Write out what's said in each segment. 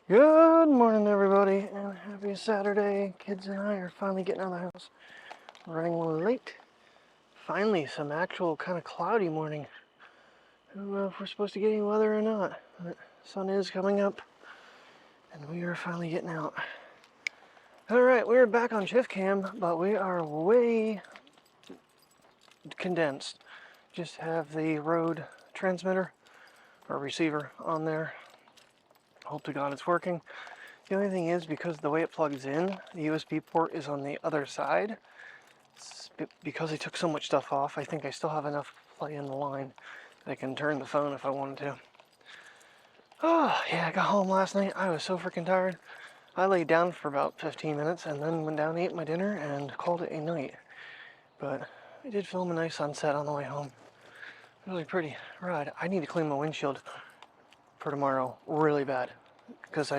Good morning, everybody, and happy Saturday. Kids and I are finally getting out of the house. Running a little late. Finally, some actual kind of cloudy morning. I don't know if we're supposed to get any weather or not, but sun is coming up, and we are finally getting out. Alright, we're back on ShiftCam, but we are way condensed. Just have the Rode transmitter, or receiver, on there. Hope to God it's working. The only thing is, because the way it plugs in, the USB port is on the other side. Because I took so much stuff off, I think I still have enough play in the line that I can turn the phone if I wanted to. Oh, yeah, I got home last night. I was so freaking tired. I laid down for about 15 minutes and then went down and ate my dinner and called it a night. But I did film a nice sunset on the way home. Really pretty ride. I need to clean my windshield for tomorrow really bad, because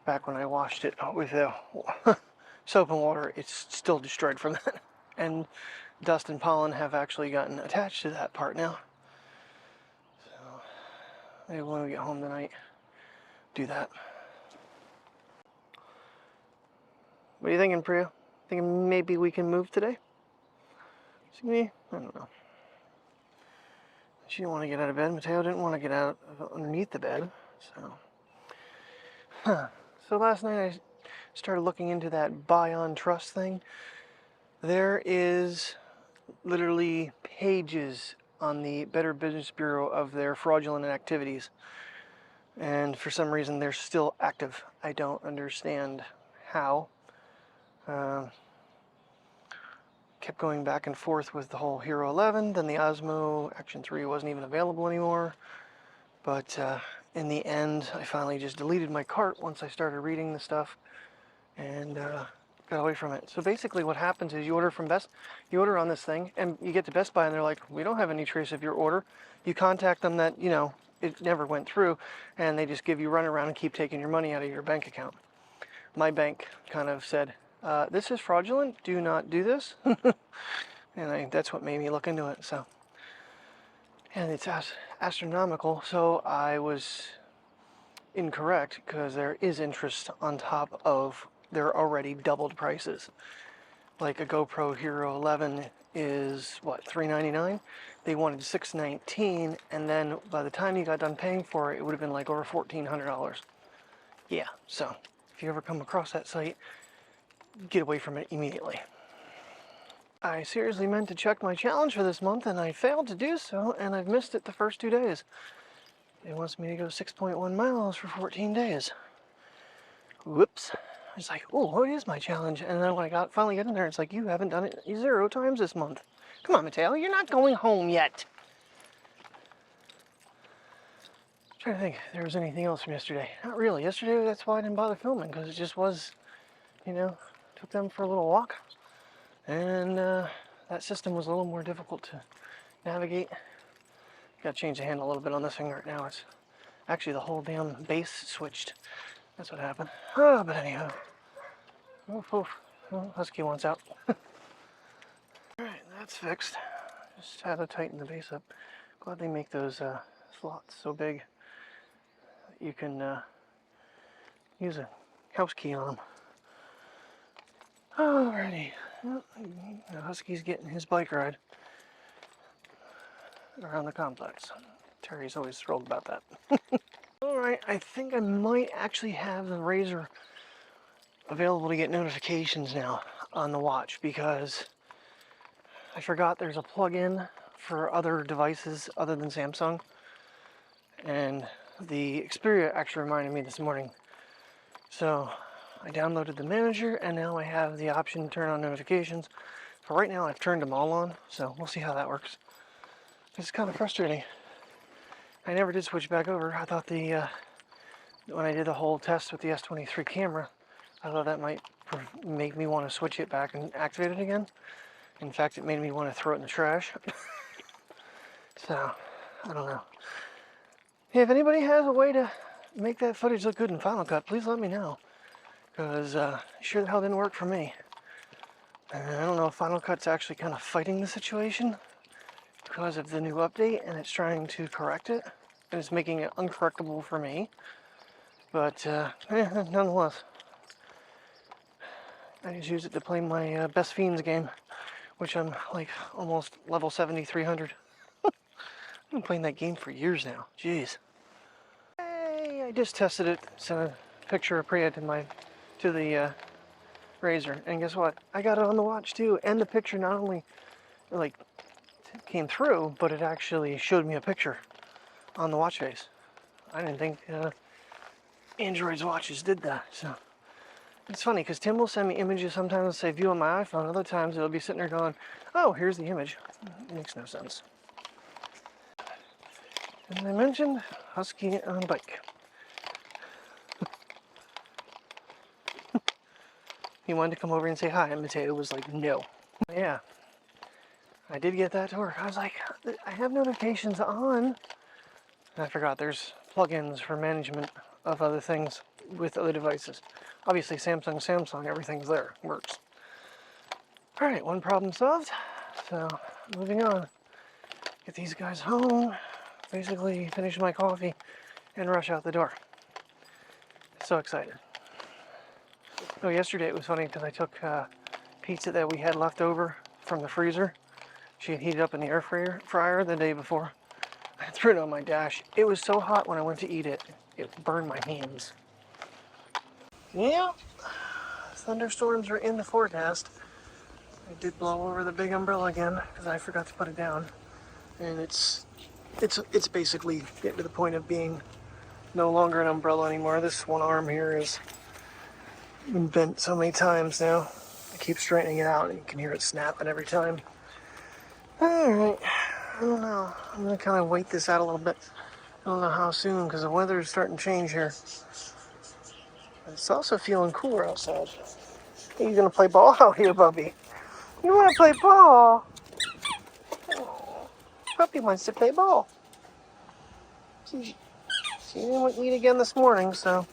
back when I washed it with soap and water, it's still destroyed from that. And dust and pollen have actually gotten attached to that part now. So maybe when we get home tonight, do that. What are you thinking, Priya? Thinking maybe we can move today? See me? I don't know. She didn't want to get out of bed. Mateo didn't want to get out of underneath the bed. So last night I started looking into that buy on trust thing. There is literally pages on the Better Business Bureau of their fraudulent activities. And for some reason they're still active. I don't understand how. Kept going back and forth with the whole Hero10, then the Osmo Action 3 wasn't even available anymore. But in the end, I finally just deleted my cart once I started reading the stuff and got away from it. So basically what happens is you order on this thing and you get to Best Buy and they're like, we don't have any trace of your order. You contact them that, you know, it never went through, and they just give you runaround and keep taking your money out of your bank account. My bank kind of said, this is fraudulent, do not do this. And that's what made me look into it. So, and it's astronomical, so I was incorrect, because there is interest on top of their already doubled prices. Like a GoPro Hero10 is what, $399? They wanted $619, and then by the time you got done paying for it, it would have been like over $1,400. Yeah, so if you ever come across that site, get away from it immediately. I seriously meant to check my challenge for this month, and I failed to do so, and I've missed it the first 2 days. It wants me to go 6.1 miles for 14 days. Whoops. It's like, oh, what is my challenge? And then when I finally got in there, it's like, you haven't done it 0 times this month. Come on, Mateo, you're not going home yet. I'm trying to think if there was anything else from yesterday. Not really. Yesterday, that's why I didn't bother filming, because it just was, you know, took them for a little walk. And that system was a little more difficult to navigate. Got to change the handle a little bit on this thing right now. It's actually the whole damn base switched. That's what happened. Oh, but anyhow. Oof, oof. Oh, Husky wants out. Alright, that's fixed. Just had to tighten the base up. Glad they make those slots so big that you can use a house key on them. Alrighty. Well, the Husky's getting his bike ride around the complex. Terry's always thrilled about that. Alright, I think I might actually have the Razr available to get notifications now on the watch, because I forgot there's a plug-in for other devices other than Samsung. And the Xperia actually reminded me this morning. So I downloaded the manager, and now I have the option to turn on notifications. For right now, I've turned them all on, so we'll see how that works. It's kind of frustrating. I never did switch back over. I thought when I did the whole test with the S23 camera, I thought that might make me want to switch it back and activate it again. In fact, it made me want to throw it in the trash. So, I don't know. Hey, if anybody has a way to make that footage look good in Final Cut, please let me know. Because sure the hell didn't work for me. And I don't know if Final Cut's actually kind of fighting the situation because of the new update, and it's trying to correct it, and it's making it uncorrectable for me. But nonetheless, I just use it to play my Best Fiends game, which I'm like almost level 7300. I've been playing that game for years now. Jeez. Hey, I just tested it. Sent a picture of Priya to the Razor, and guess what? I got it on the watch too, and the picture not only like came through, but it actually showed me a picture on the watch face. I didn't think Android's watches did that. So it's funny because Tim will send me images sometimes, say view on my iPhone. Other times it'll be sitting there going, oh, here's the image. It makes no sense. As I mentioned, Husky on bike. He wanted to come over and say hi, and Mateo was like, no. Yeah, I did get that to work. I was like, I have notifications on. And I forgot there's plugins for management of other things with other devices. Obviously, Samsung, everything's there. Works. All right, one problem solved. So, moving on. Get these guys home, basically finish my coffee, and rush out the door. So excited. Oh, yesterday it was funny because I took pizza that we had left over from the freezer. She had heated up in the air fryer the day before. I threw it on my dash. It was so hot when I went to eat it, it burned my hands. Yeah, thunderstorms are in the forecast. I did blow over the big umbrella again because I forgot to put it down. And it's basically getting to the point of being no longer an umbrella anymore. This one arm here has been bent so many times now. I keep straightening it out and you can hear it snapping every time. Alright, I don't know. I'm going to kind of wait this out a little bit. I don't know how soon because the weather is starting to change here. It's also feeling cooler outside. Are you going to play ball out here, Bubby? You want to play ball? Oh, Puppy wants to play ball. She didn't eat again this morning, so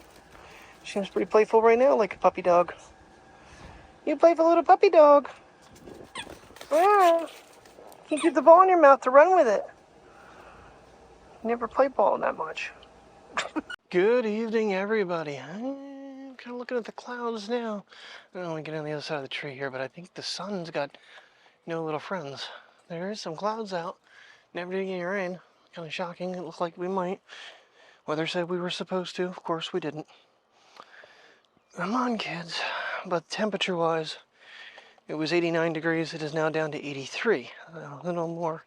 she seems pretty playful right now, like a puppy dog. You playful little puppy dog. Yeah. You keep the ball in your mouth to run with it. You never play ball that much. Good evening, everybody. I'm kind of looking at the clouds now. I don't want to get on the other side of the tree here, but I think the sun's got no little friends. There is some clouds out. Never did get any rain. Kind of shocking. It looked like we might. Weather said we were supposed to. Of course, we didn't. Come on, kids. But temperature-wise, it was 89 degrees. It is now down to 83. A little more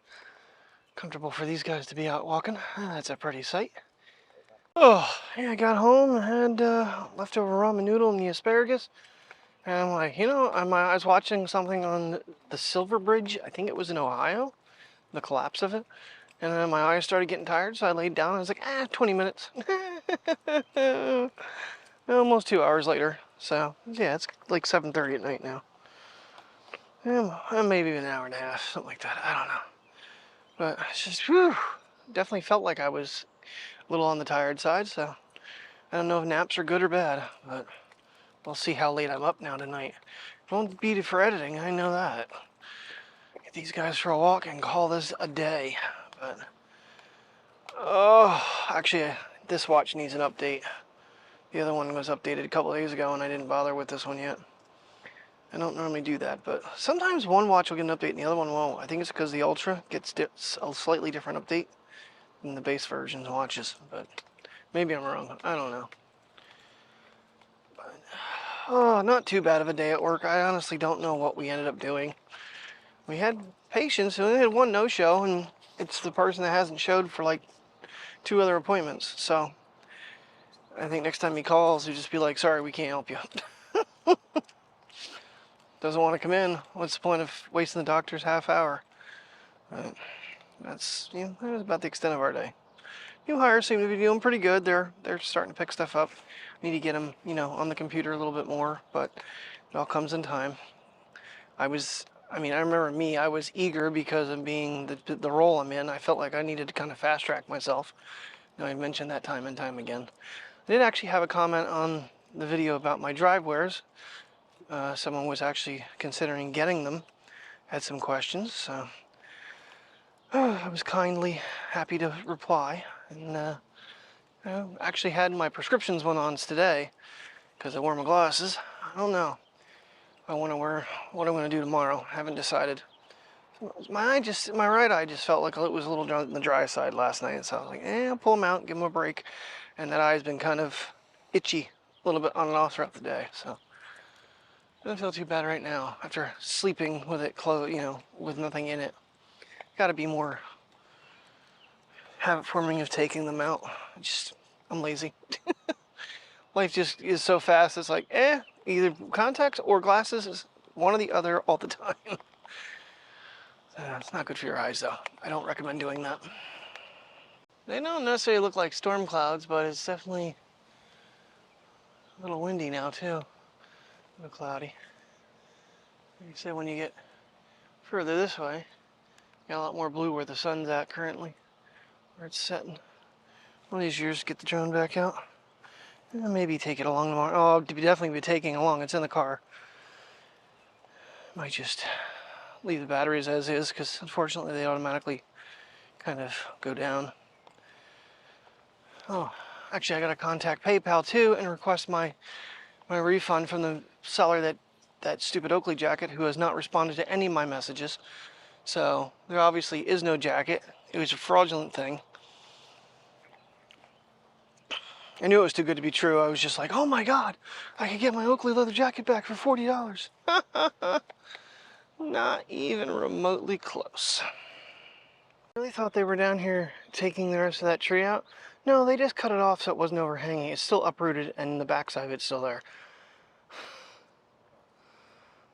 comfortable for these guys to be out walking. That's a pretty sight. Oh, yeah, I got home and had leftover ramen noodle and the asparagus. And I'm like, you know, I was watching something on the Silver Bridge. I think it was in Ohio, the collapse of it. And then my eyes started getting tired, so I laid down. I was like, 20 minutes. Almost 2 hours later. So, yeah, it's like 7:30 at night now. Maybe an hour and a half, something like that. I don't know. But it's just, whew, definitely felt like I was a little on the tired side, so I don't know if naps are good or bad, but we'll see how late I'm up now tonight. Won't beat it for editing, I know that. Get these guys for a walk and call this a day. But, oh, actually, this watch needs an update. The other one was updated a couple days ago, and I didn't bother with this one yet. I don't normally do that, but sometimes one watch will get an update and the other one won't. I think it's because the Ultra gets a slightly different update than the base version watches, but maybe I'm wrong. I don't know. But, oh, not too bad of a day at work. I honestly don't know what we ended up doing. We had patients, and we had one no-show, and it's the person that hasn't showed for like 2 other appointments. So I think next time he calls, he'll just be like, sorry, we can't help you. Doesn't want to come in. What's the point of wasting the doctor's half hour? That's, you know, that was about the extent of our day. New hires seem to be doing pretty good. They're starting to pick stuff up. Need to get them, you know, on the computer a little bit more, but it all comes in time. I remember me, I was eager because of being the role I'm in. I felt like I needed to kind of fast track myself. You know, I mentioned that time and time again. I did actually have a comment on the video about my drivewares. Someone was actually considering getting them. Had some questions, so I was kindly happy to reply. And I actually had my prescriptions one-ons today because I wore my glasses. I don't know. I want to wear what I'm going to do tomorrow. I haven't decided. My right eye just felt like it was a little on the dry side last night, so I was like, I'll pull them out, give them a break. And that eye's been kind of itchy a little bit on and off throughout the day, so it doesn't feel too bad right now after sleeping with it closed, with nothing in it. Got to be more habit forming of taking them out. I'm lazy. Life just is so fast. It's like, either contacts or glasses, is one or the other all the time. It's not good for your eyes, though. I don't recommend doing that. They don't necessarily look like storm clouds, but it's definitely a little windy now, too. A little cloudy. Like you said, when you get further this way, you got a lot more blue where the sun's at currently, where it's setting. One of these years, get the drone back out. And maybe take it along tomorrow. Oh, I'll definitely be taking it along. It's in the car. Might just leave the batteries as is, because unfortunately they automatically kind of go down. Oh, actually I gotta contact PayPal too and request my refund from the seller that stupid Oakley jacket, who has not responded to any of my messages. So there obviously is no jacket. It was a fraudulent thing. I knew it was too good to be true. I was just like, oh my god, I could get my Oakley leather jacket back for $40. Not even remotely close. I really thought they were down here taking the rest of that tree out. No, they just cut it off so it wasn't overhanging. It's still uprooted and the backside of it's still there.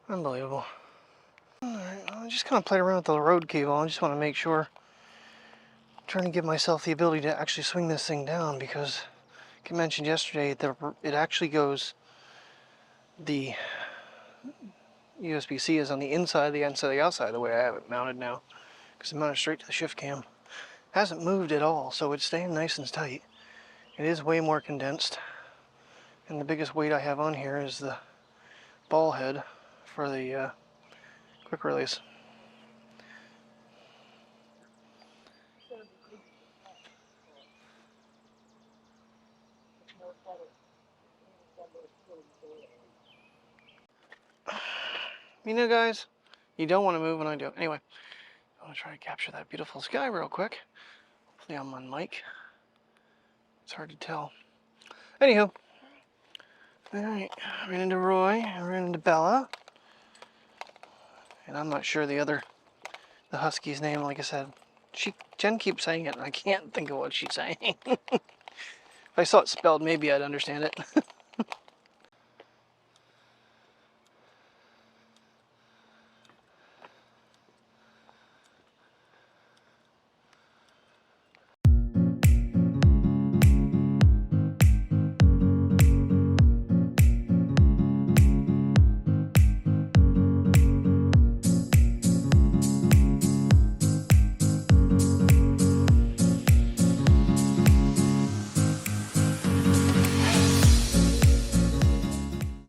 Unbelievable. Alright, well, I just kind of played around with the road cable. I just want to make sure. I'm trying to give myself the ability to actually swing this thing down, because like I mentioned yesterday, it actually goes, the USB-C is on the inside, the outside, the way I have it mounted now, because it's mounted straight to the ShiftCam. Hasn't moved at all, so it's staying nice and tight. It is way more condensed, and the biggest weight I have on here is the ball head for the quick release. Guys, you don't want to move when I do it. Anyway, I want to try to capture that beautiful sky real quick. Hopefully I'm on mic. It's hard to tell. Anywho, alright, I ran into Roy, I ran into Bella. And I'm not sure the husky's name, like I said. Jen keeps saying it, and I can't think of what she's saying. If I saw it spelled, maybe I'd understand it.